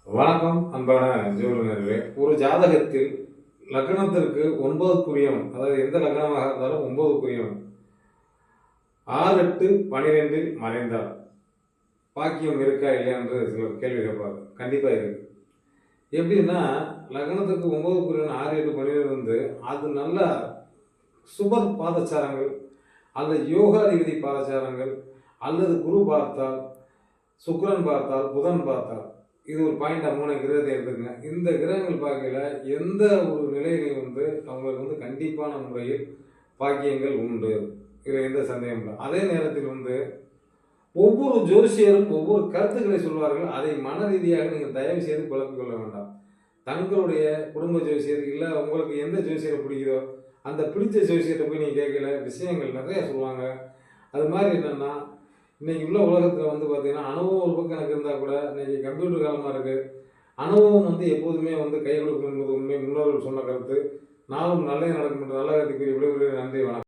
வணக்கம் அன்பான ஜோதிடர்களே. ஒரு ஜாதகத்தில் லக்னத்திற்கு 9க்குரியவன், அதாவது எந்த லக்னமாக இருந்தாலும் 9க்குரியவன் 6, 8, 12 மறைந்தார் பாக்கியம் இருக்கா இல்லையா என்று சிலர் கேள்வி கேட்பாங்க. கண்டிப்பாக இருக்கு. எப்படின்னா, லக்னத்துக்கு 9க்குரியவன் 6, 8, 12 வந்து அது நல்ல சுபர் பாதச்சாரங்கள் அல்லது யோகாதிபதி பாதச்சாரங்கள் அல்லது குரு பார்த்தால், சுக்கிரன் பார்த்தால், புதன் பார்த்தால், இது ஒரு பாயிண்டா 3 கிரகத்தை எடுத்துக்கங்க. இந்த கிரகங்கள் பார்க்கல எந்த ஒரு நிலையிலையும் வந்து அவங்களுக்கு வந்து கண்டிப்பான முறையில் பாக்கியங்கள் உண்டு. இதில் எந்த சந்தேகம் இல்லை. அதே நேரத்தில் வந்து ஒவ்வொரு ஜோசியரும் ஒவ்வொரு கருத்துக்களை சொல்வார்கள். அதை மன ரீதியாக நீங்கள் தயவு செய்து குழப்பிக் கொள்ள வேண்டாம். தங்களுடைய குடும்ப ஜோசியர் இல்லை உங்களுக்கு எந்த ஜோசியரை பிடிக்குதோ அந்த பிடிச்ச ஜோசியத்தை போய் நீங்கள் கேட்கல, விஷயங்கள் நிறைய சொல்லுவாங்க. அது மாதிரி என்னென்னா, இன்றைக்கி உள்ள உலகத்தில் வந்து பார்த்திங்கன்னா அனுபவம் ஒரு பக்கம் எனக்கு இருந்தால் கூட இன்றைக்கி கம்ப்யூட்டர் காலமாக இருக்குது. அனுபவம் வந்து எப்போதுமே வந்து கை கொடுக்கும் என்பது உண்மை. முன்னோர்கள் சொன்ன கருத்து. நாளும் நல்ல நடக்கும் என்ற நல்ல கருத்துக்குரிய விடைபெறுகிறேன். நன்றி, வணக்கம்.